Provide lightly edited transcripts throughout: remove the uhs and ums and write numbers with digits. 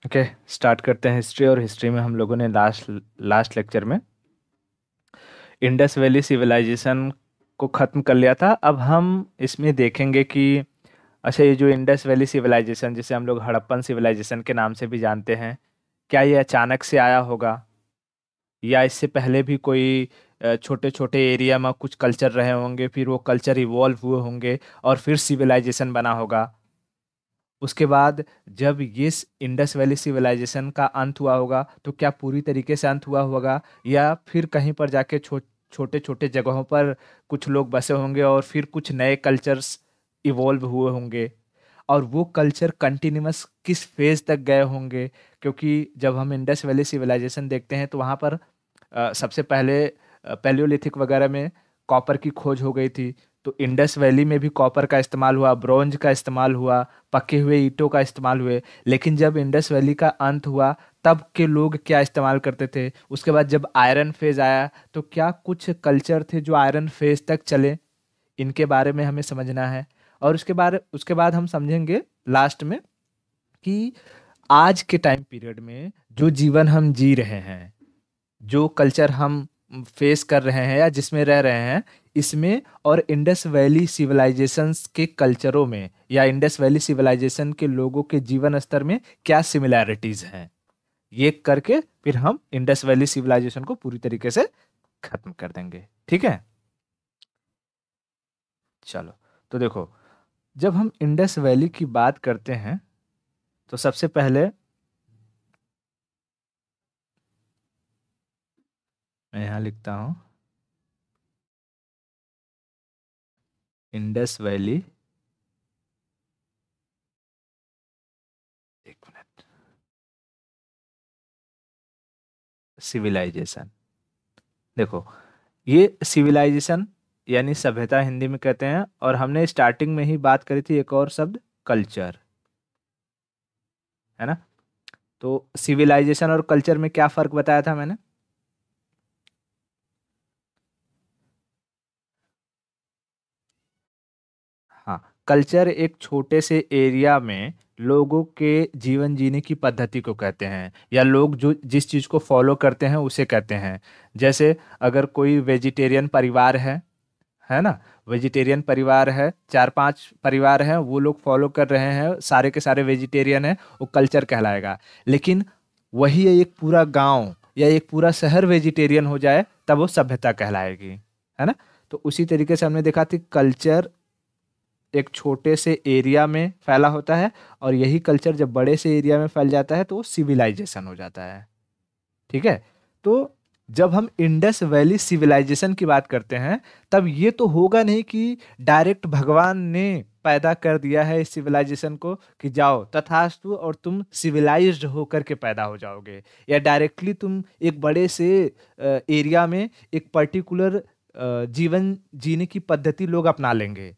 Okay, start करते हैं history. और हिस्ट्री में हम लोगों ने लास्ट लास्ट लेक्चर में इंडस वैली सिविलाइजेशन को ख़त्म कर लिया था। अब हम इसमें देखेंगे कि अच्छा, ये जो इंडस वैली सिविलाइजेशन, जिसे हम लोग हड़प्पन सिविलाइजेशन के नाम से भी जानते हैं, क्या ये अचानक से आया होगा, या इससे पहले भी कोई छोटे छोटे एरिया में कुछ कल्चर रहे होंगे, फिर वो कल्चर इवॉल्व हुए होंगे और फिर सिविलाइजेशन बना होगा। उसके बाद जब ये इंडस वैली सिविलाइजेशन का अंत हुआ होगा, तो क्या पूरी तरीके से अंत हुआ होगा, या फिर कहीं पर जाके छोटे छोटे जगहों पर कुछ लोग बसे होंगे और फिर कुछ नए कल्चर्स इवॉल्व हुए होंगे, और वो कल्चर कंटिन्यूअस किस फेज तक गए होंगे। क्योंकि जब हम इंडस वैली सिविलाइजेशन देखते हैं तो वहाँ पर सबसे पहले पैलियोलिथिक वगैरह में कॉपर की खोज हो गई थी। तो इंडस वैली में भी कॉपर का इस्तेमाल हुआ, ब्रोंज का इस्तेमाल हुआ, पके हुए ईंटों का इस्तेमाल हुए। लेकिन जब इंडस वैली का अंत हुआ, तब के लोग क्या इस्तेमाल करते थे? उसके बाद जब आयरन फेज आया, तो क्या कुछ कल्चर थे जो आयरन फेज तक चले? इनके बारे में हमें समझना है। और उसके बाद हम समझेंगे लास्ट में कि आज के टाइम पीरियड में जो जीवन हम जी रहे हैं, जो कल्चर हम फेस कर रहे हैं या जिसमें रह रहे हैं, इसमें और इंडस वैली सिविलाइजेशंस के कल्चरों में या इंडस वैली सिविलाइजेशन के लोगों के जीवन स्तर में क्या सिमिलैरिटीज हैं, ये करके फिर हम इंडस वैली सिविलाइजेशन को पूरी तरीके से खत्म कर देंगे। ठीक है, चलो। तो देखो, जब हम इंडस वैली की बात करते हैं तो सबसे पहले मैं यहाँ लिखता हूँ इंडस वैली। एक मिनट। सिविलाइजेशन, देखो, ये सिविलाइजेशन यानी सभ्यता हिंदी में कहते हैं। और हमने स्टार्टिंग में ही बात करी थी एक और शब्द, कल्चर, है ना? तो सिविलाइजेशन और कल्चर में क्या फर्क बताया था मैंने? हाँ, कल्चर एक छोटे से एरिया में लोगों के जीवन जीने की पद्धति को कहते हैं, या लोग जो जिस चीज़ को फॉलो करते हैं उसे कहते हैं। जैसे अगर कोई वेजिटेरियन परिवार है ना, वेजिटेरियन परिवार है, चार पांच परिवार हैं, वो लोग फॉलो कर रहे हैं, सारे के सारे वेजिटेरियन हैं, वो कल्चर कहलाएगा। लेकिन वही एक पूरा गांव या एक पूरा शहर वेजिटेरियन हो जाए, तब वो सभ्यता कहलाएगी, है ना? तो उसी तरीके से हमने देखा कि कल्चर एक छोटे से एरिया में फैला होता है, और यही कल्चर जब बड़े से एरिया में फैल जाता है तो वो सिविलाइजेशन हो जाता है। ठीक है। तो जब हम इंडस वैली सिविलाइजेशन की बात करते हैं, तब ये तो होगा नहीं कि डायरेक्ट भगवान ने पैदा कर दिया है इस सिविलाइजेशन को कि जाओ तथास्तु और तुम सिविलाइज्ड होकर के पैदा हो जाओगे, या डायरेक्टली तुम एक बड़े से एरिया में एक पर्टिकुलर जीवन जीने की पद्धति लोग अपना लेंगे।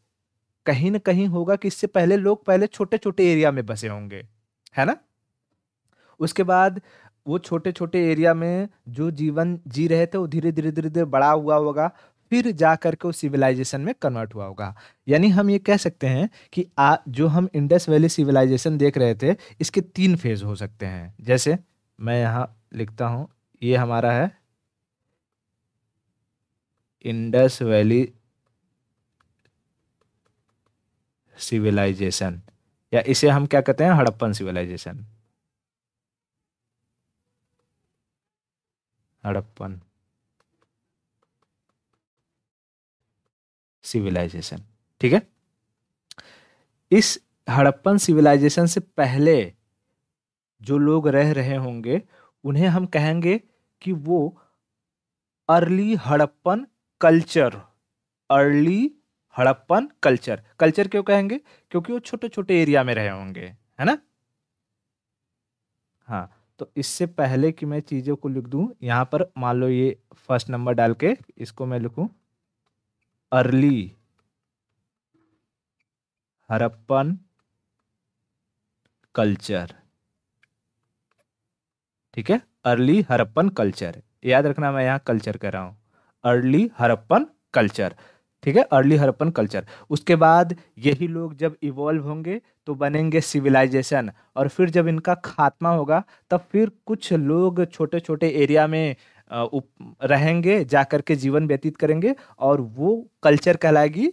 कहीं ना कहीं होगा कि इससे पहले लोग पहले छोटे छोटे एरिया में बसे होंगे, है ना? उसके बाद वो छोटे छोटे एरिया में जो जीवन जी रहे थे वो धीरे धीरे धीरे धीरे बड़ा हुआ होगा, फिर जा करके वो सिविलाइजेशन में कन्वर्ट हुआ होगा। यानी हम ये कह सकते हैं कि जो हम इंडस वैली सिविलाइजेशन देख रहे थे, इसके तीन फेज हो सकते हैं। जैसे मैं यहाँ लिखता हूँ, ये हमारा है इंडस वैली सिविलाइजेशन, या इसे हम क्या कहते हैं, हड़प्पन सिविलाइजेशन। हड़प्पन सिविलाइजेशन, ठीक है। इस हड़प्पन सिविलाइजेशन से पहले जो लोग रह रहे होंगे, उन्हें हम कहेंगे कि वो early Harappan culture. Early Harappan culture, culture क्यों कहेंगे? क्योंकि वो छोटे छोटे एरिया में रहे होंगे, है ना? हाँ। तो इससे पहले कि मैं चीजों को लिख दूं, यहाँ पर मान लो ये फर्स्ट नंबर डाल के इसको मैं लिखूं अर्ली हड़प्पन कल्चर। ठीक है, अर्ली हड़प्पन कल्चर, याद रखना मैं यहाँ कल्चर कर रहा हूँ, अर्ली हड़प्पन कल्चर। ठीक है, अर्ली हड़प्पन कल्चर। उसके बाद यही लोग जब इवॉल्व होंगे तो बनेंगे सिविलाइजेशन, और फिर जब इनका खात्मा होगा तब फिर कुछ लोग छोटे छोटे एरिया में रहेंगे, जा करके जीवन व्यतीत करेंगे, और वो कल्चर कहलाएगी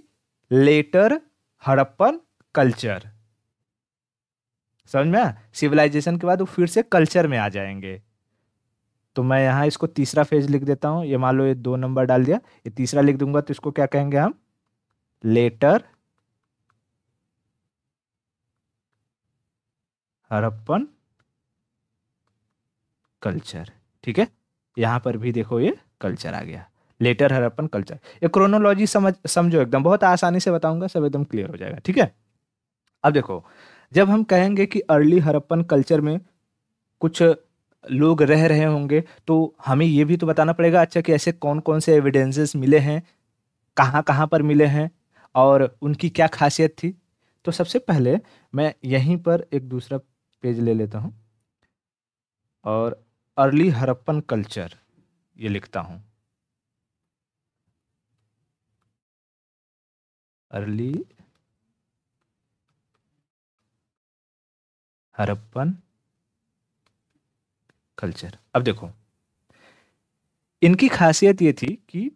लेटर हड़प्पन कल्चर। समझ में आया? सिविलाइजेशन के बाद वो फिर से कल्चर में आ जाएंगे। तो मैं यहाँ इसको तीसरा फेज लिख देता हूँ। ये मान लो ये 2 नंबर डाल दिया, ये तीसरा लिख दूंगा तो इसको क्या कहेंगे हम? Later Harappan culture. ठीक है, यहाँ पर भी देखो ये कल्चर आ गया, लेटर हड़प्पन कल्चर। ये क्रोनोलॉजी समझो एकदम, बहुत आसानी से बताऊंगा, सब एकदम क्लियर हो जाएगा। ठीक है, अब देखो, जब हम कहेंगे कि अर्ली हड़प्पन कल्चर में कुछ लोग रह रहे होंगे, तो हमें ये भी तो बताना पड़ेगा अच्छा कि ऐसे कौन कौन से एविडेंसेस मिले हैं, कहाँ कहाँ पर मिले हैं, और उनकी क्या खासियत थी। तो सबसे पहले मैं यहीं पर एक दूसरा पेज ले लेता हूँ और अर्ली हड़प्पन कल्चर ये लिखता हूँ। Early Harappan culture. अब देखो, इनकी खासियत ये थी कि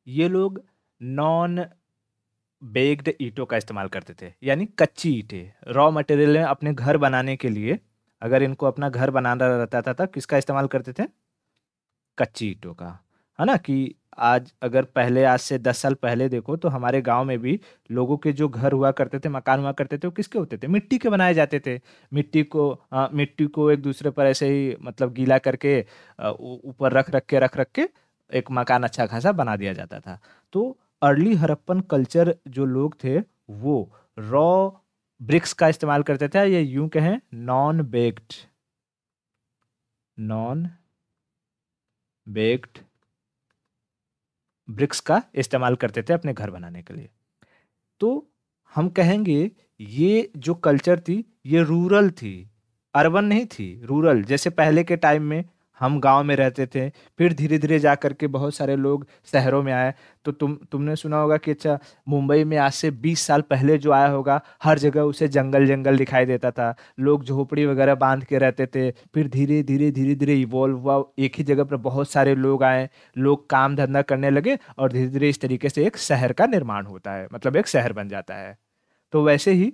ये लोग नॉन बेक्ड ईंटों का इस्तेमाल करते थे, यानी कच्ची ईंटें रॉ मटेरियल में अपने घर बनाने के लिए। अगर इनको अपना घर बनाना रहता था तब किसका इस्तेमाल करते थे? कच्ची ईंटों का। है ना? कि आज अगर पहले, आज से 10 साल पहले देखो तो हमारे गांव में भी लोगों के जो घर हुआ करते थे, मकान हुआ करते थे, वो किसके होते थे? मिट्टी के बनाए जाते थे। मिट्टी को एक दूसरे पर ऐसे ही मतलब गीला करके ऊपर रख रख के एक मकान अच्छा खासा बना दिया जाता था। तो अर्ली हड़प्पन कल्चर जो लोग थे वो रॉ ब्रिक्स का इस्तेमाल करते थे, या यूं कहें नॉन बेक्ड ब्रिक्स का इस्तेमाल करते थे अपने घर बनाने के लिए। तो हम कहेंगे ये जो कल्चर थी ये रूरल थी, अर्बन नहीं थी, रूरल। जैसे पहले के टाइम में हम गांव में रहते थे, फिर धीरे धीरे जा करके बहुत सारे लोग शहरों में आए। तो तुमने सुना होगा कि अच्छा, मुंबई में आज से 20 साल पहले जो आया होगा, हर जगह उसे जंगल जंगल दिखाई देता था, लोग झोपड़ी वगैरह बांध के रहते थे। फिर धीरे धीरे इवॉल्व हुआ, एक ही जगह पर बहुत सारे लोग आए, लोग काम धंधा करने लगे, और धीरे धीरे इस तरीके से एक शहर का निर्माण होता है, मतलब एक शहर बन जाता है। तो वैसे ही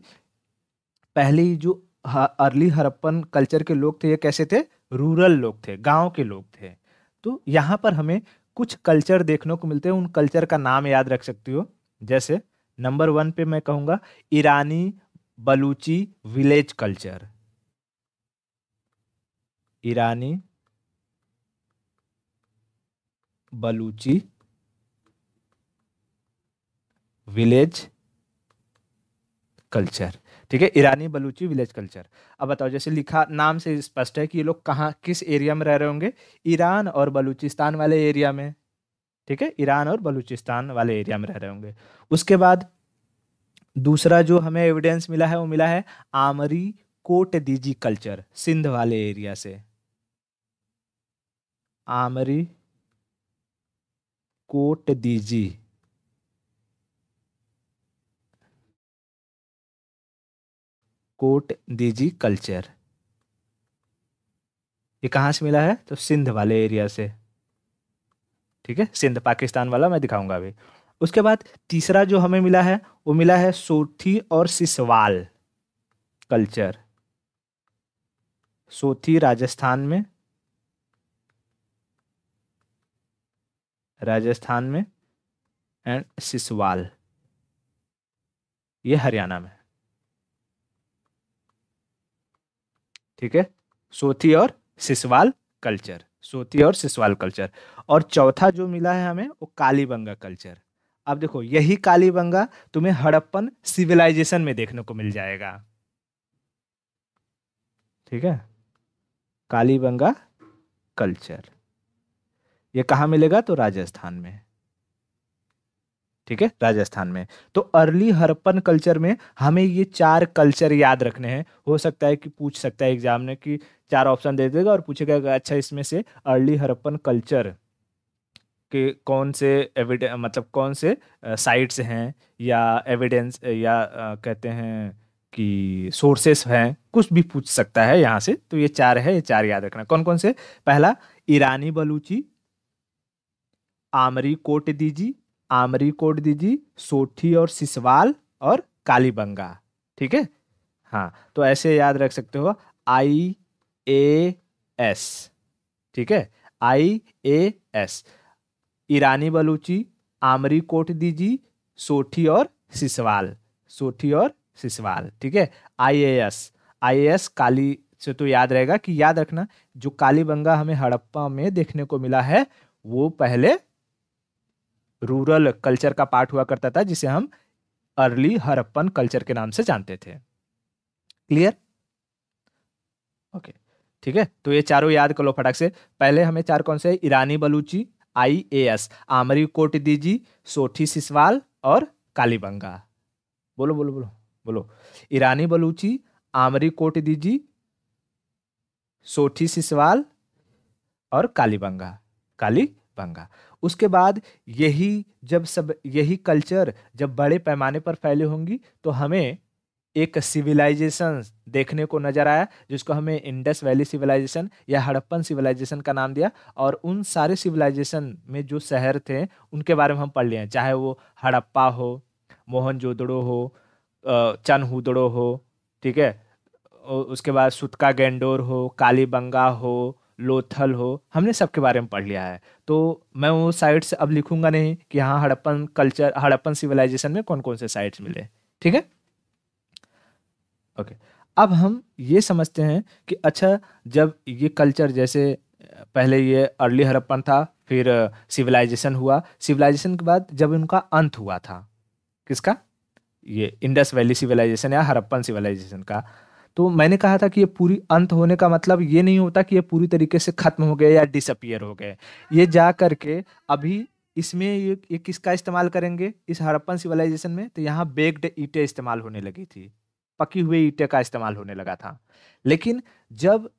पहले ही जो अर्ली हड़प्पन कल्चर के लोग थे ये कैसे थे? रूरल लोग थे, गांव के लोग थे। तो यहाँ पर हमें कुछ कल्चर देखने को मिलते हैं, उन कल्चर का नाम याद रख सकती हो। जैसे नंबर 1 पे मैं कहूँगा ईरानी बलूची विलेज कल्चर। ईरानी बलूची विलेज कल्चर। ठीक है, ईरानी बलूची विलेज कल्चर। अब बताओ, जैसे लिखा नाम से स्पष्ट है कि ये लोग कहाँ, किस एरिया में रह रहे होंगे? ईरान और बलूचिस्तान वाले एरिया में। ठीक है, ईरान और बलूचिस्तान वाले एरिया में रह रहे होंगे। उसके बाद दूसरा जो हमें एविडेंस मिला है वो मिला है आमरी कोट दीजी कल्चर, सिंध वाले एरिया से। आमरी कोट दीजी कल्चर, ये कहाँ से मिला है? तो सिंध वाले एरिया से। ठीक है, सिंध पाकिस्तान वाला मैं दिखाऊंगा अभी। उसके बाद तीसरा जो हमें मिला है वो मिला है सोथी और सिसवाल कल्चर। सोथी राजस्थान में एंड सिसवाल ये हरियाणा में। ठीक है, सोथी और सिसवाल कल्चर, सोथी और सिसवाल कल्चर। और चौथा जो मिला है हमें वो कालीबंगा कल्चर। अब देखो, यही कालीबंगा तुम्हें हड़प्पन सिविलाइजेशन में देखने को मिल जाएगा। ठीक है, कालीबंगा कल्चर ये कहाँ मिलेगा? तो राजस्थान में। ठीक है, राजस्थान में। तो अर्ली हड़प्पन कल्चर में हमें ये 4 कल्चर याद रखने हैं। हो सकता है कि पूछ सकता है एग्जाम में कि 4 ऑप्शन दे देगा और पूछेगा कि अच्छा इसमें से अर्ली हड़प्पन कल्चर कि कौन से एविडेंस, मतलब कौन से साइट्स हैं या एविडेंस या कहते हैं कि सोर्सेस हैं, कुछ भी पूछ सकता है यहाँ से। तो ये चार है, ये चार याद रखना। कौन कौन से? पहला, ईरानी बलूची, आमरी कोट दीजी, आमरी कोट दीजी, सोठी और सिसवाल और कालीबंगा। ठीक है। हाँ, तो ऐसे याद रख सकते हो, IAS। ठीक है, IAS, ईरानी बलूची, आमरी कोट दीजी, सोठी और सिसवाल, सोठी और सिसवाल। ठीक है, IAS। IAS काली से तो याद रहेगा कि याद रखना, जो कालीबंगा हमें हड़प्पा में देखने को मिला है वो पहले रूरल कल्चर का पार्ट हुआ करता था, जिसे हम अर्ली हड़प्पन कल्चर के नाम से जानते थे। क्लियर? ओके, ठीक है। तो ये चारों याद कर लो फटाक से। पहले हमें चार कौन से? ईरानी बलूची, IAS, आमरी कोट दीजी, सोठी सिसवाल और कालीबंगा। बोलो बोलो बोलो बोलो। ईरानी बलूची, आमरी कोट दीजी, सोठी सिसवाल और कालीबंगा, कालीबंगा। उसके बाद यही कल्चर जब बड़े पैमाने पर फैले होंगी तो हमें एक सिविलाइजेशन देखने को नजर आया, जिसको हमें इंडस वैली सिविलाइजेशन या हड़प्पन सिविलाइजेशन का नाम दिया। और उन सारे सिविलाइजेशन में जो शहर थे उनके बारे में हम पढ़ लिए हैं, चाहे वो हड़प्पा हो, मोहनजोदड़ो हो, चनहुदड़ो हो। ठीक है, उसके बाद सुतका गेंडोर हो, कालीबंगा हो, लोथल हो, हमने सबके बारे में पढ़ लिया है। तो मैं वो साइट्स अब लिखूंगा नहीं कि हाँ हड़प्पन कल्चर, हड़प्पन सिविलाइजेशन में कौन कौन से साइट्स मिले। ठीक है, ओके। अब हम ये समझते हैं कि अच्छा, जब ये कल्चर जैसे पहले ये अर्ली हड़प्पन था, फिर सिविलाइजेशन हुआ, सिविलाइजेशन के बाद जब उनका अंत हुआ था, किसका? ये इंडस वैली सिविलाइजेशन या हड़प्पन सिविलाइजेशन का। तो मैंने कहा था कि ये पूरी अंत होने का मतलब ये नहीं होता कि ये पूरी तरीके से खत्म हो गए या डिसअपियर हो गए। ये जा करके अभी इसमें ये किसका इस्तेमाल करेंगे इस हड़प्पन सिविलाइजेशन में? तो यहाँ बेक्ड ईंटें इस्तेमाल होने लगी थी, पकी हुई ईंटें का इस्तेमाल होने लगा था। लेकिन जब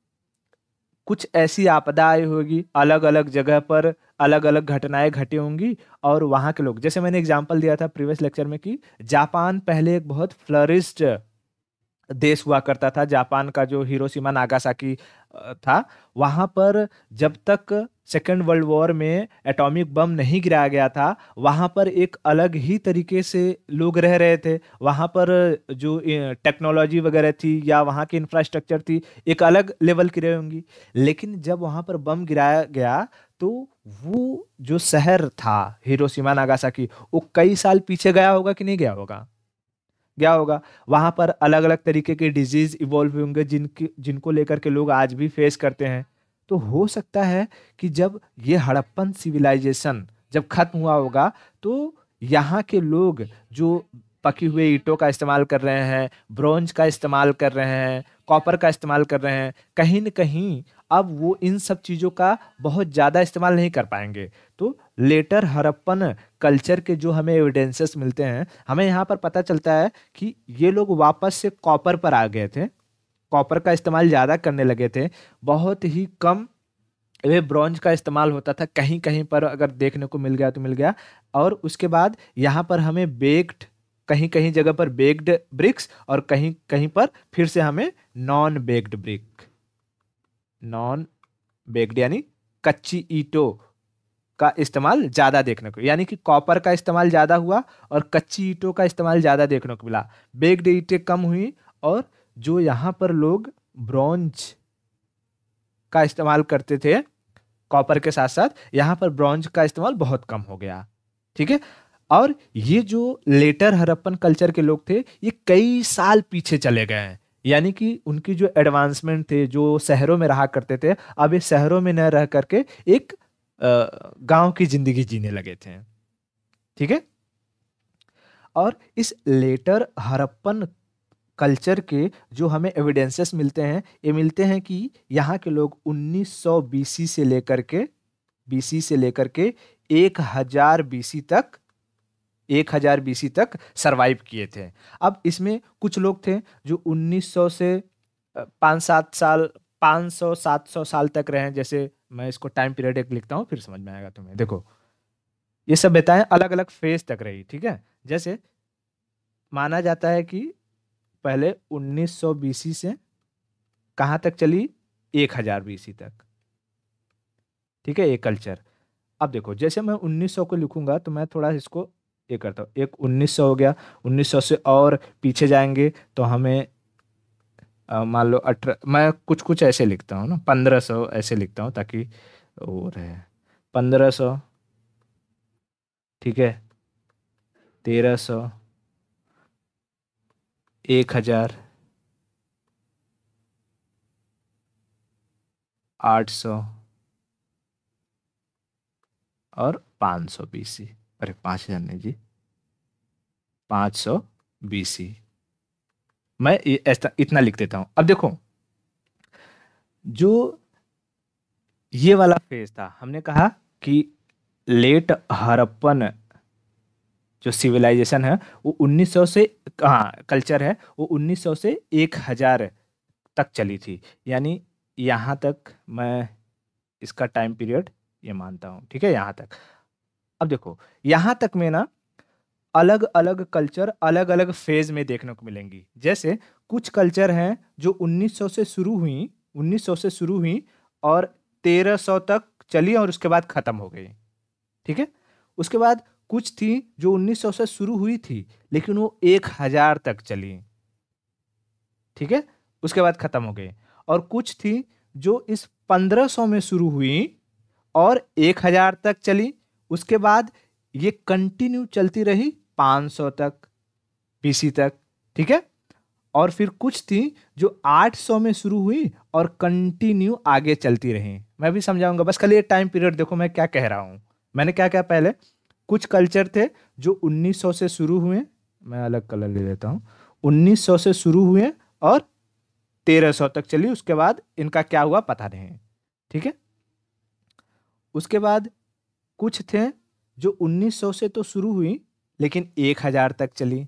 कुछ ऐसी आपदाएं होगी, अलग अलग जगह पर अलग अलग घटनाएं घटी होंगी, और वहां के लोग, जैसे मैंने एग्जांपल दिया था प्रीवियस लेक्चर में कि जापान पहले एक बहुत फ्लरिश्ड देश हुआ करता था। जापान का जो हिरोशिमा नागासाकी था, वहां पर जब तक सेकेंड वर्ल्ड वॉर में एटॉमिक बम नहीं गिराया गया था, वहां पर एक अलग ही तरीके से लोग रह रहे थे। वहां पर जो टेक्नोलॉजी वगैरह थी या वहां की इंफ्रास्ट्रक्चर थी, एक अलग लेवल की रही होंगी। लेकिन जब वहां पर बम गिराया गया तो वो जो शहर था हिरोशिमा नागासाकी, वो कई साल पीछे गया होगा कि नहीं गया होगा? गया होगा। वहां पर अलग अलग तरीके के डिजीज इवॉल्व हुए होंगे, जिनको लेकर के लोग आज भी फेस करते हैं। तो हो सकता है कि जब ये हड़प्पन सिविलाइजेशन जब खत्म हुआ होगा, तो यहाँ के लोग जो पकी हुए ईंटों का इस्तेमाल कर रहे हैं, ब्रोंज का इस्तेमाल कर रहे हैं, कॉपर का इस्तेमाल कर रहे हैं, कहीं न कहीं अब वो इन सब चीज़ों का बहुत ज़्यादा इस्तेमाल नहीं कर पाएंगे। तो लेटर हड़प्पन कल्चर के जो हमें एविडेंसेस मिलते हैं, हमें यहाँ पर पता चलता है कि ये लोग वापस से कॉपर पर आ गए थे, कॉपर का इस्तेमाल ज़्यादा करने लगे थे। बहुत ही कम वे ब्रॉन्ज का इस्तेमाल होता था, कहीं कहीं पर अगर देखने को मिल गया तो मिल गया। और उसके बाद यहाँ पर हमें बेक्ड, कहीं कहीं जगह पर बेक्ड ब्रिक्स और कहीं कहीं पर फिर से हमें non baked brick, non baked यानी कच्ची ईंटों का इस्तेमाल ज्यादा देखने को, यानी कि कॉपर का इस्तेमाल ज्यादा हुआ और कच्ची ईंटों का इस्तेमाल ज्यादा देखने को मिला। बेक्ड ईंटें कम हुई, और जो यहाँ पर लोग ब्रॉन्ज का इस्तेमाल करते थे कॉपर के साथ साथ, यहाँ पर ब्रॉन्ज का इस्तेमाल बहुत कम हो गया। ठीक है। और ये जो लेटर हड़प्पन कल्चर के लोग थे, ये कई साल पीछे चले गए हैं, यानी कि उनकी जो एडवांसमेंट थे, जो शहरों में रहा करते थे, अब ये शहरों में न रह करके एक गांव की जिंदगी जीने लगे थे। ठीक है। और इस लेटर हड़प्पन कल्चर के जो हमें एविडेंसेस मिलते हैं, ये मिलते हैं कि यहाँ के लोग 1900 बीसी से लेकर के 1000 बीसी तक 1000 बीसी तक सरवाइव किए थे। अब इसमें कुछ लोग थे जो 1900 से 5-7 साल, 500-700 साल तक रहे। जैसे मैं इसको टाइम पीरियड एक लिखता हूँ, फिर समझ में आएगा तुम्हें। देखो, ये सभ्यताएं अलग अलग फेज तक रही, ठीक है। जैसे माना जाता है कि पहले 1900 बीसी से कहाँ तक चली, 1000 बीसी तक, ठीक है, एक कल्चर। अब देखो जैसे मैं 1900 को लिखूंगा तो मैं थोड़ा इसको ये करता हूँ, एक 1900 हो गया, 1900 से और पीछे जाएंगे तो हमें मान लो 18, मैं कुछ कुछ ऐसे लिखता हूँ ना, 1500 ऐसे लिखता हूँ ताकि वो रहे, 1500, ठीक है, 1300, 1000, 800 और 500 बीसी। अरे 5000 नहीं जी, 500 बीसी। मैं ऐसा इतना लिख देता हूँ। अब देखो जो ये वाला फेज था, हमने कहा कि लेट हड़प्पन जो सिविलाइजेशन है वो 1900 से, हाँ कल्चर है, वो 1900 से 1000 तक चली थी। यानी यहाँ तक मैं इसका टाइम पीरियड ये मानता हूँ, ठीक है, यहाँ तक। अब देखो यहाँ तक में ना अलग अलग कल्चर अलग अलग फेज में देखने को मिलेंगी। जैसे कुछ कल्चर हैं जो 1900 से शुरू हुई, 1900 से शुरू हुई और 1300 तक चली और उसके बाद खत्म हो गई, ठीक है। उसके बाद कुछ थी जो 1900 से शुरू हुई थी लेकिन वो 1000 तक चली, ठीक है, उसके बाद खत्म हो गई। और कुछ थी जो इस 1500 में शुरू हुई और 1000 तक चली, उसके बाद ये कंटिन्यू चलती रही 500 तक, बीसी तक, ठीक है। और फिर कुछ थी जो 800 में शुरू हुई और कंटिन्यू आगे चलती रही। मैं भी समझाऊंगा, बस खाली ये टाइम पीरियड देखो मैं क्या कह रहा हूं। मैंने क्या क्या पहले, कुछ कल्चर थे जो 1900 से शुरू हुए, मैं अलग कलर ले लेता हूं, 1900 से शुरू हुए और 1300 तक चली, उसके बाद इनका क्या हुआ पता नहीं, ठीक है। उसके बाद कुछ थे जो 1900 से तो शुरू हुई लेकिन 1000 तक चली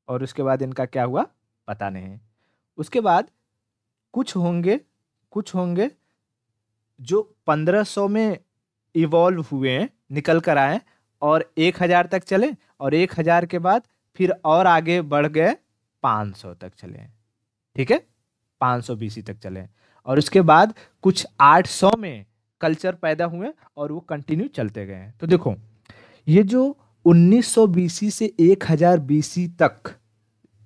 और उसके बाद इनका क्या हुआ पता नहीं। उसके बाद कुछ होंगे जो 1500 में इवॉल्व हुए, निकल कर आए और 1000 तक चले और 1000 के बाद फिर और आगे बढ़ गए 500 तक चले, ठीक है, 500 बीसी तक चले। और उसके बाद कुछ 800 में कल्चर पैदा हुए और वो कंटिन्यू चलते गए। तो देखो ये जो 1900 बीसी से 1000 बीसी तक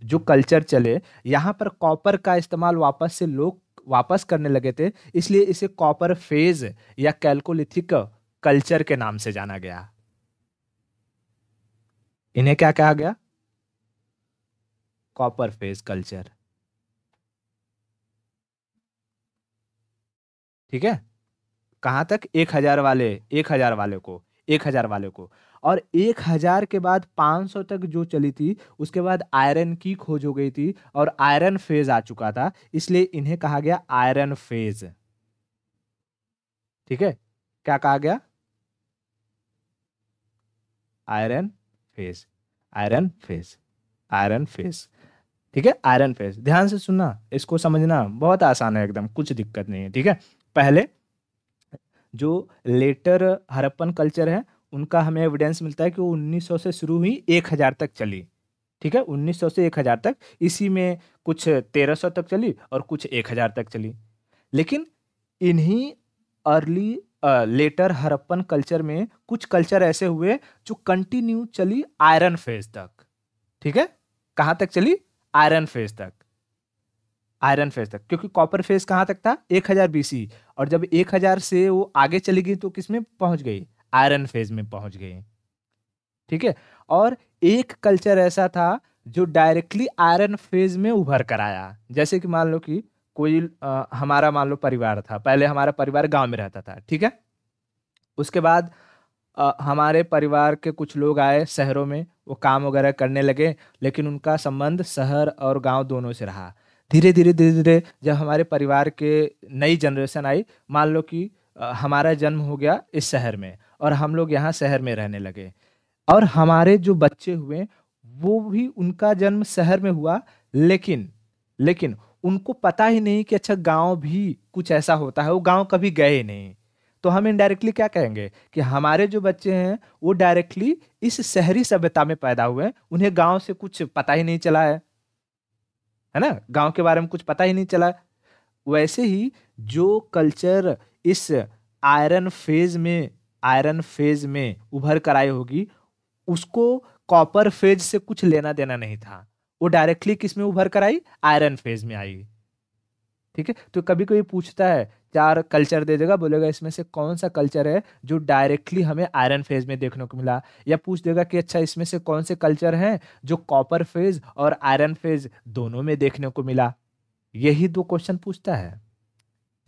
जो कल्चर चले, यहाँ पर कॉपर का इस्तेमाल वापस से लोग वापस करने लगे थे, इसलिए इसे कॉपर फेज या कैल्कोलिथिक कल्चर के नाम से जाना गया। इन्हें क्या कहा गया, कॉपर फेज कल्चर, ठीक है। कहाँ तक, 1000 वाले, 1000 वाले को, 1000 वाले को। और 1000 के बाद 500 तक जो चली थी उसके बाद आयरन की खोज हो गई थी और आयरन फेज आ चुका था, इसलिए इन्हें कहा गया आयरन फेज, ठीक है। क्या कहा गया, iron phase, iron phase, iron phase, ठीक है, आयरन फेज। ध्यान से सुनना, इसको समझना बहुत आसान है एकदम, कुछ दिक्कत नहीं है, ठीक है। पहले जो लेटर हड़प्पन कल्चर है उनका हमें एविडेंस मिलता है कि वो 1900 से शुरू हुई, 1000 तक चली, ठीक है, 1900 से 1000 तक। इसी में कुछ 1300 तक चली और कुछ 1000 तक चली। लेकिन इन्हीं अर्ली लेटर हड़प्पन कल्चर में कुछ कल्चर ऐसे हुए जो कंटिन्यू चली आयरन फेज तक, ठीक है। कहाँ तक चली, आयरन फेज तक, आयरन फेज तक, क्योंकि कॉपर फेज कहाँ तक था, 1000 बीसी। और जब 1000 से वो आगे चली गई तो किस में पहुंच गई, आयरन फेज में पहुंच गई, ठीक है। और एक कल्चर ऐसा था जो डायरेक्टली आयरन फेज में उभर कर आया। जैसे कि मान लो कि कोई हमारा मान लो परिवार था, पहले हमारा परिवार गांव में रहता था, ठीक है। उसके बाद हमारे परिवार के कुछ लोग आए शहरों में, वो काम वगैरह करने लगे, लेकिन उनका संबंध शहर और गांव दोनों से रहा। धीरे धीरे जब हमारे परिवार के नई जनरेशन आई, मान लो कि हमारा जन्म हो गया इस शहर में और हम लोग यहाँ शहर में रहने लगे, और हमारे जो बच्चे हुए वो भी उनका जन्म शहर में हुआ, लेकिन लेकिन उनको पता ही नहीं कि अच्छा गांव भी कुछ ऐसा होता है, वो गांव कभी गए ही नहीं। तो हम इनडायरेक्टली क्या कहेंगे कि हमारे जो बच्चे हैं वो डायरेक्टली इस शहरी सभ्यता में पैदा हुए हैं, उन्हें गांव से कुछ पता ही नहीं चला है ना, गांव के बारे में कुछ पता ही नहीं चला। वैसे ही जो कल्चर इस आयरन फेज में आयरन फेज में उभर कर आई होगी, उसको कॉपर फेज से कुछ लेना देना नहीं था, वो डायरेक्टली किस में उभर कर आई, आयरन फेज में आई। ठीक है, तो कभी कोई पूछता है 4 कल्चर दे देगा, बोलेगा इसमें से कौन सा कल्चर है जो डायरेक्टली हमें आयरन फेज में देखने को मिला, या पूछ देगा कि अच्छा इसमें से कौन से कल्चर हैं जो कॉपर फेज और आयरन फेज दोनों में देखने को मिला। यही 2 क्वेश्चन पूछता है।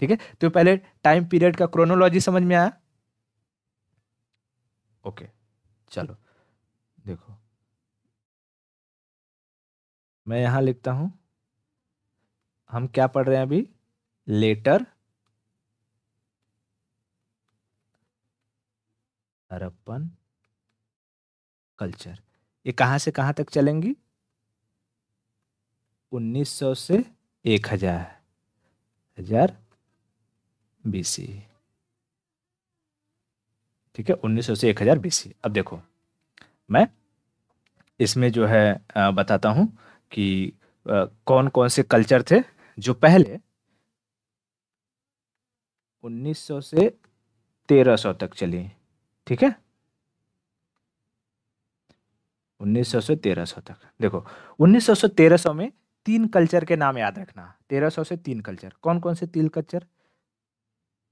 ठीक है, तो पहले टाइम पीरियड का क्रोनोलॉजी समझ में आया। ओके, चलो देखो, मैं यहां लिखता हूं, हम क्या पढ़ रहे हैं अभी, लेटर हड़प्पन कल्चर। ये कहां से कहां तक चलेंगी, 1900 से 1000 BC। ठीक है, 1900 से 1000 BC। अब देखो, मैं इसमें जो है बताता हूं कि कौन कौन से कल्चर थे जो पहले 1900 से 1300 तक चली। ठीक है, 1900 से 1300 तक। देखो, 1900 से 1300 में 3 कल्चर के नाम याद रखना। 1300 से 3 कल्चर, कौन कौन से 3 कल्चर।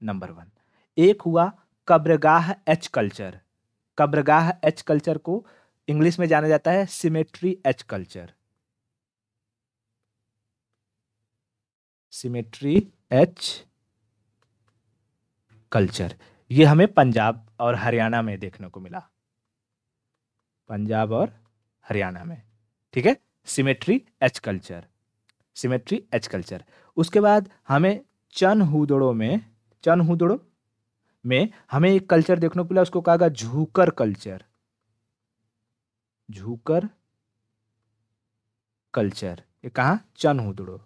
नंबर 1, एक हुआ कब्रगाह एच कल्चर। कब्रगाह एच कल्चर को इंग्लिश में जाना जाता है cemetery H culture. Symmetry H culture, ये हमें पंजाब और हरियाणा में देखने को मिला, पंजाब और हरियाणा में। ठीक है, cemetery H culture, symmetry H culture. उसके बाद हमें चनहुदड़ो में हमें एक कल्चर देखने को मिला, उसको कहा गया झूकर कल्चर। झूकर कल्चर, ये कहा, चनहुदड़ो,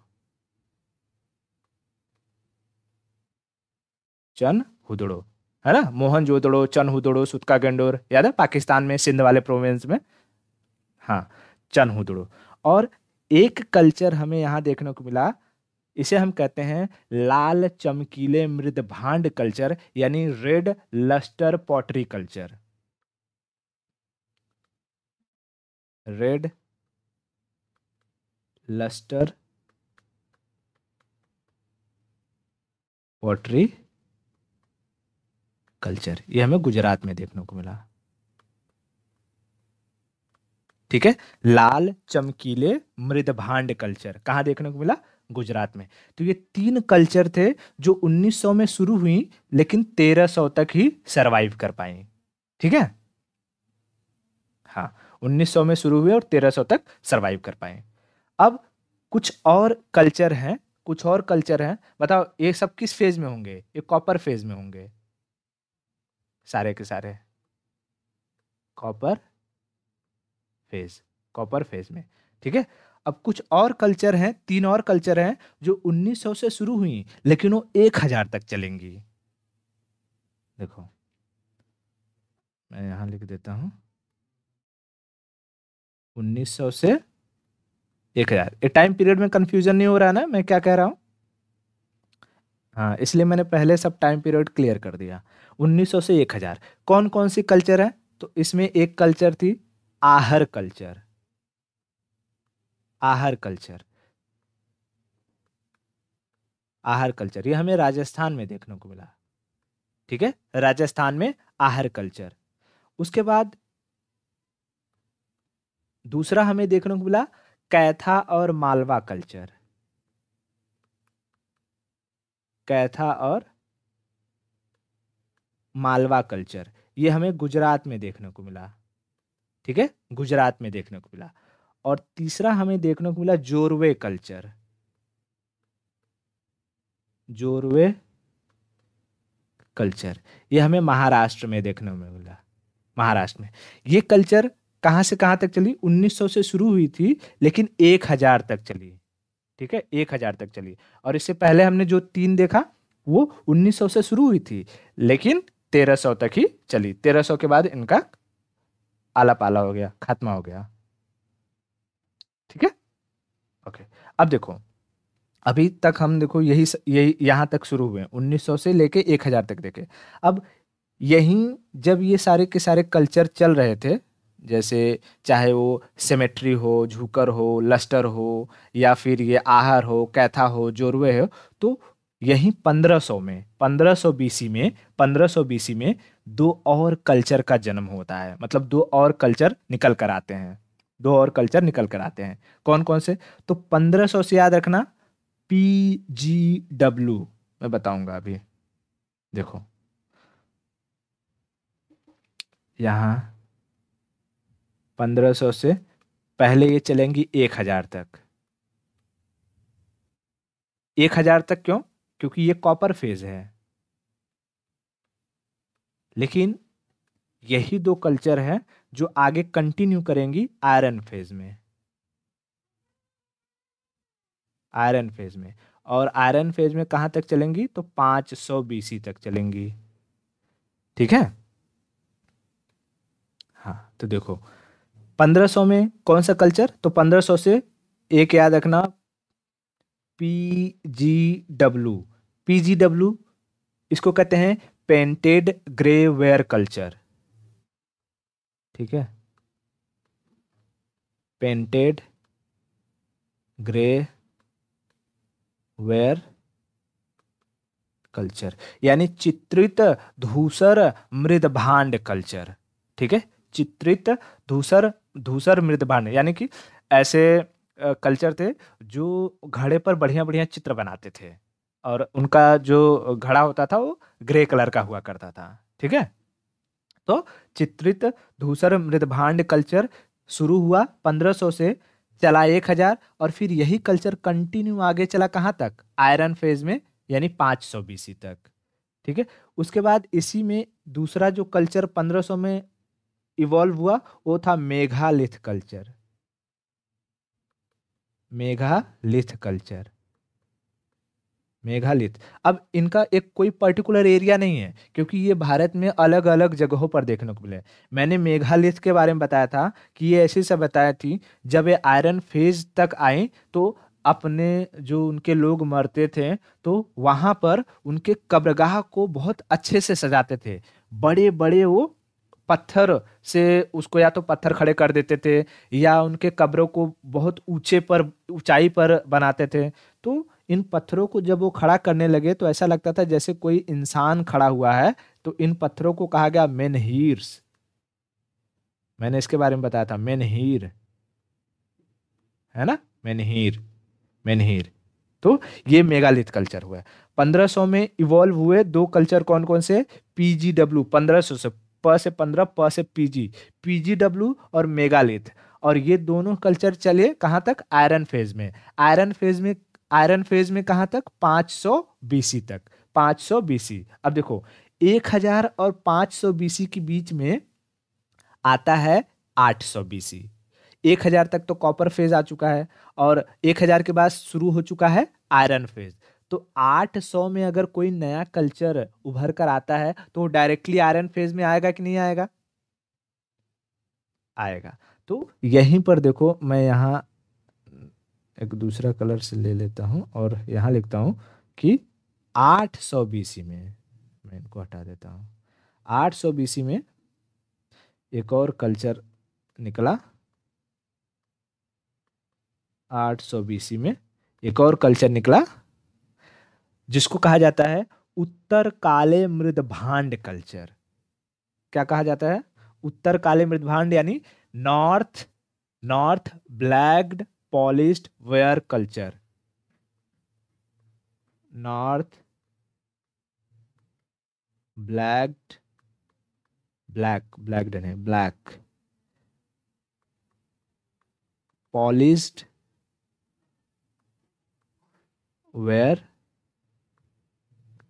चनहुदड़ो, है ना, मोहनजोदड़ो, चनहुदड़ो, सुतका गंडोर, याद है, पाकिस्तान में सिंध वाले प्रोविंस में। हाँ, चनहुदड़ो। और एक कल्चर हमें यहां देखने को मिला, इसे हम कहते हैं लाल चमकीले मृद भांड कल्चर, यानी red lustre pottery culture. Red lustre pottery culture, ये हमें गुजरात में देखने को मिला। ठीक है, लाल चमकीले मृद भांड कल्चर कहाँ देखने को मिला, गुजरात में। तो ये 3 कल्चर थे जो 1900 में शुरू हुई, लेकिन 1300 तक ही सरवाइव कर पाई। ठीक है, हाँ, 1900 में शुरू हुए और 1300 तक सरवाइव कर पाए। अब कुछ और कल्चर हैं, कुछ और कल्चर हैं, बताओ ये सब किस फेज में होंगे, ये कॉपर फेज में होंगे, सारे के सारे कॉपर फेज, कॉपर फेज में। ठीक है, अब कुछ और कल्चर हैं, 3 और कल्चर हैं जो 1900 से शुरू हुई, लेकिन वो 1000 तक चलेंगी। देखो, मैं यहां लिख देता हूं, 1900 से 1000। ये टाइम पीरियड में कंफ्यूजन नहीं हो रहा ना मैं क्या कह रहा हूं, हाँ, इसलिए मैंने पहले सब टाइम पीरियड क्लियर कर दिया। 1900 से 1000 कौन कौन सी कल्चर है, तो इसमें एक कल्चर थी आहर कल्चर। आहर कल्चर, आहर कल्चर, ये हमें राजस्थान में देखने को मिला। ठीक है, राजस्थान में आहर कल्चर। उसके बाद दूसरा हमें देखने को मिला कैथा और मालवा कल्चर। कैथा और मालवा कल्चर, ये हमें गुजरात में देखने को मिला। ठीक है, गुजरात में देखने को मिला। और तीसरा हमें देखने को मिला जोरवे कल्चर। जोरवे कल्चर, ये हमें महाराष्ट्र में देखने को मिला, महाराष्ट्र में। ये कल्चर कहाँ से कहाँ तक चली, 1900 से शुरू हुई थी, लेकिन 1000 तक चली। ठीक है, 1000 तक चली। और इससे पहले हमने जो 3 देखा, वो 1900 से शुरू हुई थी, लेकिन 1300 तक ही चली। 1300 के बाद इनका आला पाला हो गया, खात्मा हो गया। ठीक है, ओके। अब देखो, अभी तक हम देखो यही यहाँ तक शुरू हुए हैं, 1900 से लेके 1000 तक देखे। अब यहीं जब ये सारे के सारे कल्चर चल रहे थे, जैसे चाहे वो सेमेट्री हो, झुकर हो, लस्टर हो, या फिर ये आहर हो, कैथा हो, जोरवे हो, तो यहीं 1500 में, 1500 बीसी में, 1500 बीसी में दो और कल्चर का जन्म होता है। मतलब दो और कल्चर निकल कर आते हैं, दो और कल्चर निकल कर आते हैं। कौन कौन से? तो 1500 से याद रखना, PGW मैं बताऊंगा अभी। देखो यहाँ 1500 से पहले ये चलेंगी 1000 तक। 1000 तक क्यों? क्योंकि ये कॉपर फेज है। लेकिन यही दो कल्चर है जो आगे कंटिन्यू करेंगी आयरन फेज में, आयरन फेज में। और आयरन फेज में कहां तक चलेंगी? तो 500 बीसी तक चलेंगी। ठीक है, हाँ। तो देखो 1500 में कौन सा कल्चर? तो 1500 से एक याद रखना, PGW। PGW इसको कहते हैं पेंटेड ग्रे वेयर कल्चर। ठीक है, पेंटेड ग्रे वेयर कल्चर, यानी चित्रित धूसर मृदभांड कल्चर। ठीक है, चित्रित धूसर धूसर मृदभांड, यानी कि ऐसे कल्चर थे जो घड़े पर बढ़िया बढ़िया चित्र बनाते थे, और उनका जो घड़ा होता था वो ग्रे कलर का हुआ करता था। ठीक है, तो चित्रित धूसर मृदभांड कल्चर शुरू हुआ 1500 से, चला 1000, और फिर यही कल्चर कंटिन्यू आगे चला कहाँ तक? आयरन फेज में, यानी 500 बीसी तक। ठीक है, उसके बाद इसी में दूसरा जो कल्चर 1500 में इवॉल्व हुआ वो था मेघालिथ कल्चर। मेघालिथ कल्चर, मेघालिथ। अब इनका एक कोई पर्टिकुलर एरिया नहीं है, क्योंकि ये भारत में अलग अलग जगहों पर देखने को मिले। मैंने मेघालिथ के बारे में बताया था कि ये ऐसी सब बताया थी, जब ये आयरन फेज तक आए तो अपने जो उनके लोग मरते थे तो वहां पर उनके कब्रगाह को बहुत अच्छे से सजाते थे। बड़े बड़े वो पत्थर से उसको या तो पत्थर खड़े कर देते थे, या उनके कब्रों को बहुत ऊंचे पर, ऊंचाई पर बनाते थे। तो इन पत्थरों को जब वो खड़ा करने लगे तो ऐसा लगता था जैसे कोई इंसान खड़ा हुआ है। तो इन पत्थरों को कहा गया मेनहीर्स। मैंने इसके बारे में बताया था, मेनहीर, है ना, मेनहीर, मेनहीर। तो ये मेगालिथ कल्चर हुआ है। 1500 में इवॉल्व हुए दो कल्चर, कौन कौन से? PGW, 1500 से, प से 15, प से PG, PGW और मेगालिथ। और ये दोनों कल्चर चले कहाँ तक? आयरन फेज में। आयरन फेज में, आयरन फेज में कहाँ तक? 500 बीसी तक, 500 बीसी। अब देखो 1000 और 500 बीसी के बीच में आता है 800 बीसी। 1000 तक तो कॉपर फेज आ चुका है, और 1000 के बाद शुरू हो चुका है आयरन फेज। तो 800 में अगर कोई नया कल्चर उभर कर आता है तो वो डायरेक्टली आयरन फेज में आएगा कि नहीं आएगा? आएगा। तो यहीं पर देखो, मैं यहाँ एक दूसरा कलर से ले लेता हूँ और यहाँ लिखता हूँ कि 800 बीसी में, मैं इनको हटा देता हूँ, 800 बीसी में एक और कल्चर निकला। 800 बीसी में एक और कल्चर निकला जिसको कहा जाता है उत्तर काले मृदभांड कल्चर। क्या कहा जाता है? उत्तर काले मृदभांड, यानी north north blacked polished where culture. North blacked, blacked नहीं, ब्लैक पॉलिश्ड वेयर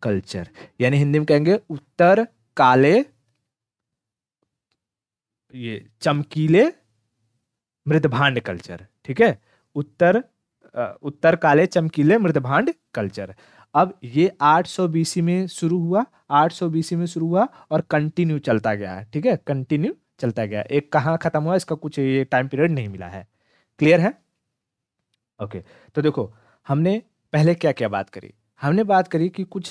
कल्चर, यानी हिंदी में कहेंगे उत्तर काले, ये चमकीले मृदभांड कल्चर। ठीक है, उत्तर उत्तर काले चमकीले मृदभांड कल्चर। अब ये 800 बीसी में शुरू हुआ, 800 बीसी में शुरू हुआ और कंटिन्यू चलता गया है, ठीक है, कंटिन्यू चलता गया। एक कहाँ खत्म हुआ इसका कुछ ये टाइम पीरियड नहीं मिला है। क्लियर है? ओके। तो देखो, हमने पहले क्या क्या बात करी। हमने बात करी कि कुछ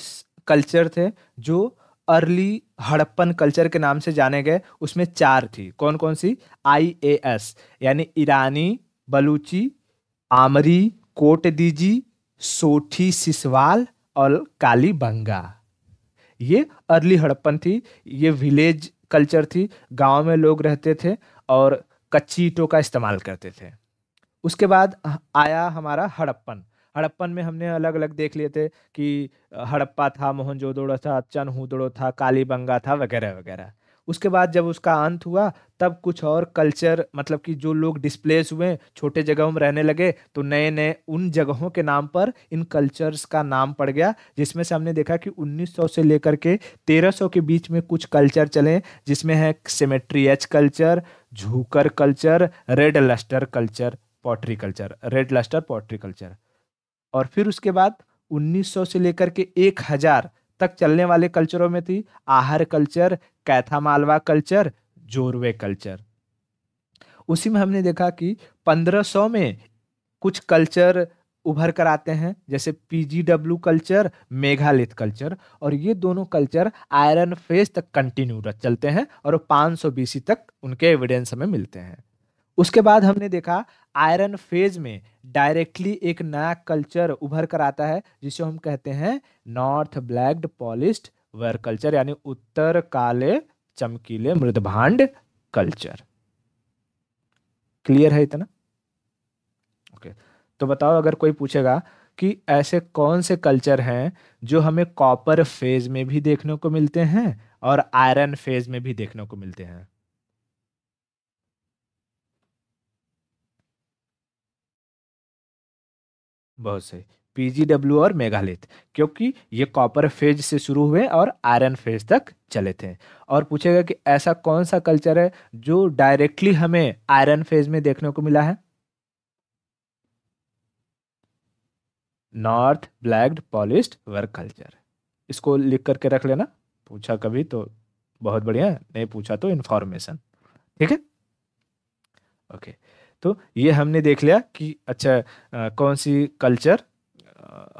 कल्चर थे जो अर्ली हड़प्पन कल्चर के नाम से जाने गए। उसमें चार थी, कौन कौन सी? IAS यानी ईरानी, बलूची, आमरी, कोट दीजी, सोठी सिसवाल और कालीबंगा। ये अर्ली हड़प्पन थी। ये विलेज कल्चर थी, गांव में लोग रहते थे और कच्ची ईंटों का इस्तेमाल करते थे। उसके बाद आया हमारा हड़प्पन। हड़प्पन में हमने अलग अलग देख लिए थे कि हड़प्पा था, मोहनजोदड़ो था, चनहुदड़ो था, कालीबंगा था, वगैरह वगैरह। उसके बाद जब उसका अंत हुआ तब कुछ और कल्चर, मतलब कि जो लोग डिस्प्लेस हुए, छोटे जगहों में रहने लगे, तो नए नए उन जगहों के नाम पर इन कल्चर्स का नाम पड़ गया। जिसमें से हमने देखा कि 1900 से लेकर के 1300 के बीच में कुछ कल्चर चले, जिसमें है cemetery H culture, Jhukar culture, red lustre culture, pottery culture, red lustre pottery culture. और फिर उसके बाद 1900 से लेकर के 1000 तक चलने वाले कल्चरों में थी आहर culture, कैथा Malwa culture, Jorwe culture. उसी में हमने देखा कि 1500 में कुछ कल्चर उभर कर आते हैं, जैसे PGW कल्चर, मेघालिथ कल्चर। और ये दोनों कल्चर आयरन फेज तक कंटिन्यू चलते हैं और 500 BC तक उनके एविडेंस हमें मिलते हैं। उसके बाद हमने देखा आयरन फेज में डायरेक्टली एक नया कल्चर उभर कर आता है, जिसे हम कहते हैं north blacked polished where culture, यानी उत्तर काले चमकीले मृदभांड कल्चर। क्लियर है इतना? ओके। तो बताओ, अगर कोई पूछेगा कि ऐसे कौन से कल्चर हैं जो हमें कॉपर फेज में भी देखने को मिलते हैं और आयरन फेज में भी देखने को मिलते हैं? बहुत सही, PGW और मेगालिथ, क्योंकि ये कॉपर फेज से शुरू हुए और आयरन फेज तक चले थे। और पूछेगा कि ऐसा कौन सा कल्चर है जो डायरेक्टली हमें आयरन फेज में देखने को मिला है? North blacked polished work culture. इसको लिख करके रख लेना, पूछा कभी तो बहुत बढ़िया, नहीं पूछा तो इन्फॉर्मेशन। ठीक है, ओके। तो ये हमने देख लिया कि अच्छा कौन सी कल्चर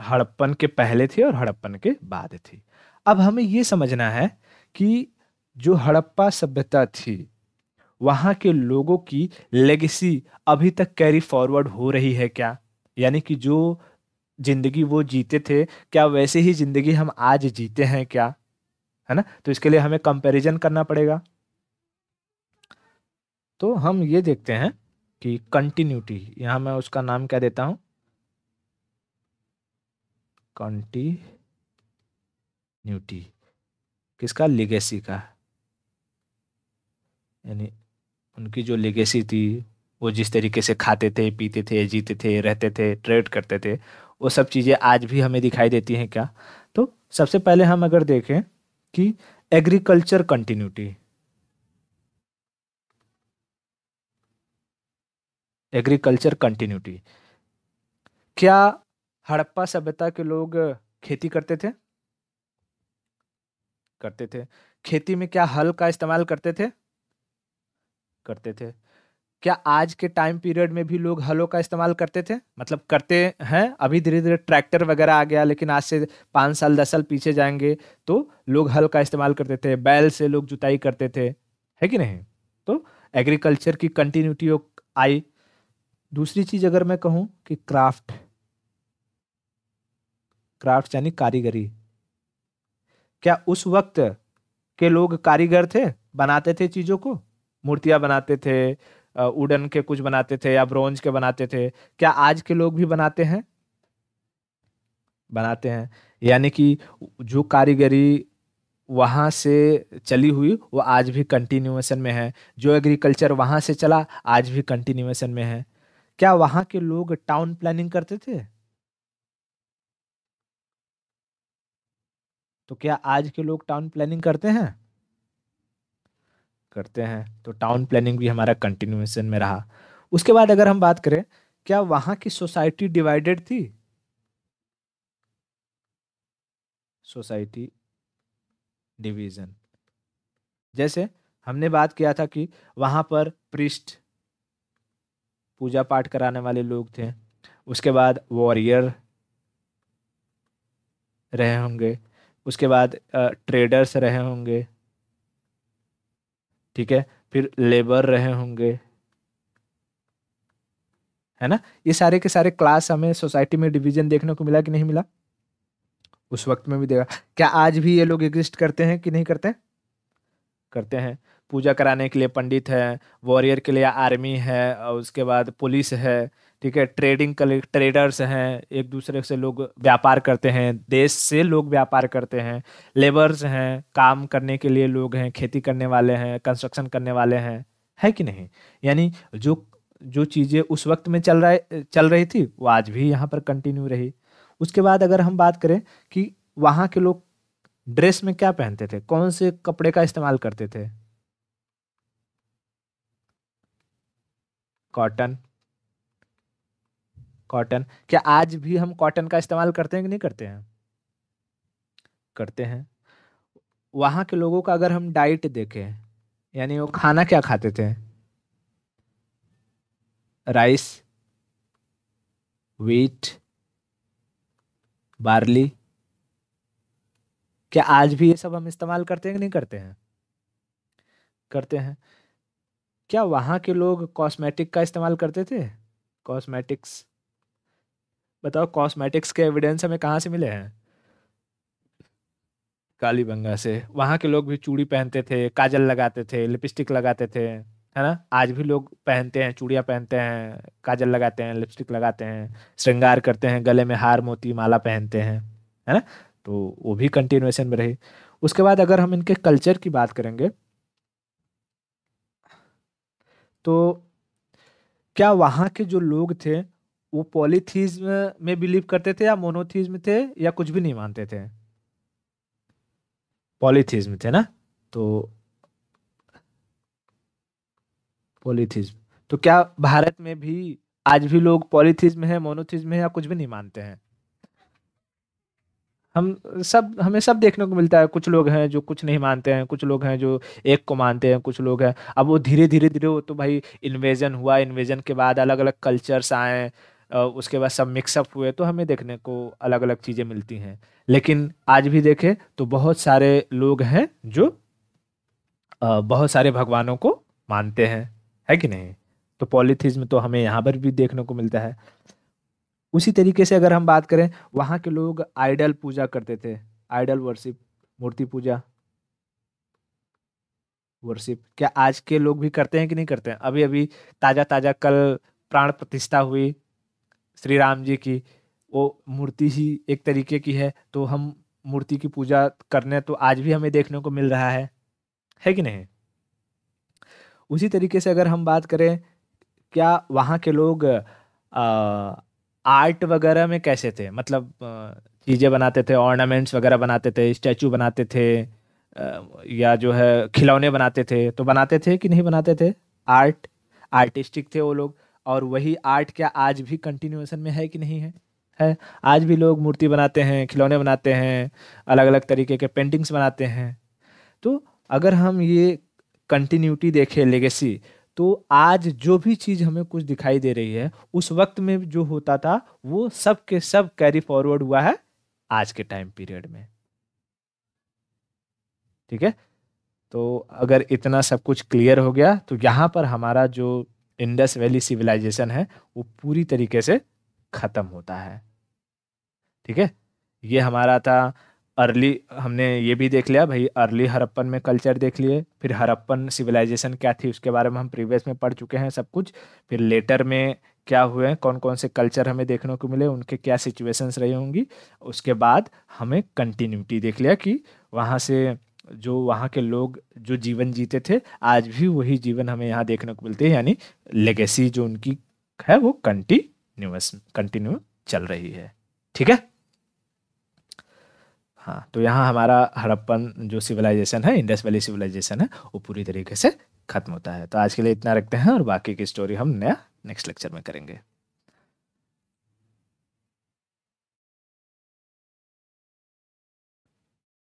हड़प्पन के पहले थी और हड़प्पन के बाद थी। अब हमें ये समझना है कि जो हड़प्पा सभ्यता थी, वहाँ के लोगों की लेगेसी अभी तक कैरी फॉरवर्ड हो रही है क्या? यानी कि जो जिंदगी वो जीते थे, क्या वैसे ही जिंदगी हम आज जीते हैं क्या? है ना? तो इसके लिए हमें कंपैरिजन करना पड़ेगा। तो हम ये देखते हैं कि कंटिन्यूटी, यहाँ मैं उसका नाम क्या देता हूँ, कंटिन्यूटी, किसका? लेगेसी का। यानी उनकी जो लेगेसी थी, वो जिस तरीके से खाते थे, पीते थे, जीते थे, रहते थे, ट्रेड करते थे, वो सब चीज़ें आज भी हमें दिखाई देती हैं क्या? तो सबसे पहले हम अगर देखें कि एग्रीकल्चर कंटिन्यूटी, एग्रीकल्चर कंटिन्यूटी, क्या हड़प्पा सभ्यता के लोग खेती करते थे? करते थे। खेती में क्या हल का इस्तेमाल करते थे? करते थे। क्या आज के टाइम पीरियड में भी लोग हलों का इस्तेमाल करते थे? मतलब करते हैं, अभी धीरे धीरे ट्रैक्टर वगैरह आ गया, लेकिन आज से 5 साल 10 साल पीछे जाएंगे तो लोग हल का इस्तेमाल करते थे, बैल से लोग जुताई करते थे, है कि नहीं? तो एग्रीकल्चर की कंटिन्यूटी आई। दूसरी चीज अगर मैं कहूँ कि क्राफ्ट, क्राफ्ट यानी कारीगरी, क्या उस वक्त के लोग कारीगर थे, बनाते थे चीजों को? मूर्तियां बनाते थे, वुडन के कुछ बनाते थे या ब्रोंज के बनाते थे। क्या आज के लोग भी बनाते हैं? बनाते हैं। यानी कि जो कारीगरी वहां से चली हुई वो आज भी कंटिन्यूएशन में है, जो एग्रीकल्चर वहां से चला आज भी कंटिन्यूएशन में है। क्या वहां के लोग टाउन प्लानिंग करते थे? तो क्या आज के लोग टाउन प्लानिंग करते हैं? करते हैं। तो टाउन प्लानिंग भी हमारा कंटिन्यूएशन में रहा। उसके बाद अगर हम बात करें, क्या वहाँ की सोसाइटी डिवाइडेड थी? Society division. जैसे हमने बात किया था कि वहां पर प्रीस्ट, पूजा पाठ कराने वाले लोग थे, उसके बाद वॉरियर रहे होंगे, उसके बाद ट्रेडर्स रहे होंगे, ठीक है, फिर लेबर रहे होंगे, है ना। ये सारे के सारे क्लास हमें सोसाइटी में डिवीजन देखने को मिला कि नहीं मिला? उस वक्त में भी देखा। क्या आज भी ये लोग एग्जिस्ट करते हैं कि नहीं करते? करते हैं। पूजा कराने के लिए पंडित है, वॉरियर के लिए आर्मी है, और उसके बाद पुलिस है, ठीक है, ट्रेडर्स हैं, एक दूसरे से लोग व्यापार करते हैं, देश से लोग व्यापार करते हैं, लेबर्स हैं, काम करने के लिए लोग हैं, खेती करने वाले हैं, कंस्ट्रक्शन करने वाले हैं, है कि नहीं। यानी जो जो चीजें उस वक्त में चल रही थी वो आज भी यहाँ पर कंटिन्यू रही। उसके बाद अगर हम बात करें कि वहाँ के लोग ड्रेस में क्या पहनते थे, कौन से कपड़े का इस्तेमाल करते थे? कॉटन। कॉटन। क्या आज भी हम कॉटन का इस्तेमाल करते हैं कि नहीं करते हैं? करते हैं। वहाँ के लोगों का अगर हम डाइट देखें, यानी वो खाना क्या खाते थे? Rice, wheat, barley. क्या आज भी ये सब हम इस्तेमाल करते हैं कि नहीं करते हैं? करते हैं। क्या वहाँ के लोग कॉस्मेटिक का इस्तेमाल करते थे? कॉस्मेटिक्स। बताओ, कॉस्मेटिक्स के एविडेंस हमें कहाँ से मिले हैं? कालीबंगा से। वहाँ के लोग भी चूड़ी पहनते थे, काजल लगाते थे, लिपस्टिक लगाते थे, है ना। आज भी लोग पहनते हैं, चूड़ियाँ पहनते हैं, काजल लगाते हैं, लिपस्टिक लगाते हैं, श्रृंगार करते हैं, गले में हार मोती माला पहनते हैं, है ना। तो वो भी कंटिन्यूएशन में रही। उसके बाद अगर हम इनके कल्चर की बात करेंगे, तो क्या वहाँ के जो लोग थे वो पॉलीथीज्म में बिलीव करते थे या मोनोथीज्म थे, या कुछ भी नहीं मानते थे? पॉलीथीज्म थे ना। तो पॉलीथिज्म। तो क्या भारत में भी आज भी लोग पॉलीथिज्म है, मोनोथिज्म है, या कुछ भी नहीं मानते हैं? हमें सब देखने को मिलता है। कुछ लोग हैं जो कुछ नहीं मानते हैं, कुछ लोग हैं जो एक को मानते हैं, कुछ लोग हैं। अब वो धीरे धीरे धीरे, वो तो भाई इन्वेजन हुआ, इन्वेजन के बाद अलग अलग कल्चर्स आए, उसके बाद सब मिक्सअप हुए, तो हमें देखने को अलग अलग चीजें मिलती हैं। लेकिन आज भी देखें तो बहुत सारे लोग हैं जो बहुत सारे भगवानों को मानते हैं, है कि नहीं। तो पॉलीथिज्म तो हमें यहाँ पर भी देखने को मिलता है। उसी तरीके से अगर हम बात करें, वहाँ के लोग आइडल पूजा करते थे। आइडल वर्शिप, मूर्ति पूजा, वर्शिप। क्या आज के लोग भी करते हैं कि नहीं करते हैं? अभी अभी ताजा ताजा कल प्राण प्रतिष्ठा हुई श्री राम जी की। वो मूर्ति ही एक तरीके की है, तो हम मूर्ति की पूजा करने तो आज भी हमें देखने को मिल रहा है कि नहीं। उसी तरीके से अगर हम बात करें, क्या वहाँ के लोग आर्ट वगैरह में कैसे थे, मतलब चीजें बनाते थे, ऑर्नामेंट्स वगैरह बनाते थे, स्टैचू बनाते थे, या जो है खिलौने बनाते थे, तो बनाते थे कि नहीं बनाते थे? आर्ट, आर्टिस्टिक थे वो लोग। और वही आर्ट क्या आज भी कंटिन्यूएशन में है कि नहीं है? है। आज भी लोग मूर्ति बनाते हैं, खिलौने बनाते हैं, अलग अलग तरीके के पेंटिंग्स बनाते हैं। तो अगर हम ये कंटिन्यूटी देखें, लेगेसी, तो आज जो भी चीज हमें कुछ दिखाई दे रही है, उस वक्त में जो होता था वो सब के सब कैरी फॉरवर्ड हुआ है आज के टाइम पीरियड में। ठीक है। तो अगर इतना सब कुछ क्लियर हो गया, तो यहाँ पर हमारा जो इंडस वैली सिविलाइजेशन है वो पूरी तरीके से खत्म होता है। ठीक है। ये हमारा था अर्ली। हमने ये भी देख लिया भाई, अर्ली हड़प्पन में कल्चर देख लिए, फिर हड़प्पन सिविलाइजेशन क्या थी उसके बारे में हम प्रीवियस में पढ़ चुके हैं सब कुछ। फिर लेटर में क्या हुए हैं, कौन कौन से कल्चर हमें देखने को मिले, उनके क्या सिचुएशंस रही होंगी। उसके बाद हमें कंटिन्यूटी देख लिया कि वहाँ से जो वहाँ के लोग जो जीवन जीते थे, आज भी वही जीवन हमें यहाँ देखने को मिलते हैं, यानी लेगेसी जो उनकी है वो कंटिन्यू चल रही है। ठीक है। हाँ, तो यहाँ हमारा हड़प्पन जो सिविलाइजेशन है, इंडस वैली सिविलाइजेशन है, वो पूरी तरीके से खत्म होता है। तो आज के लिए इतना रखते हैं, और बाकी की स्टोरी हम नया नेक्स्ट लेक्चर में करेंगे।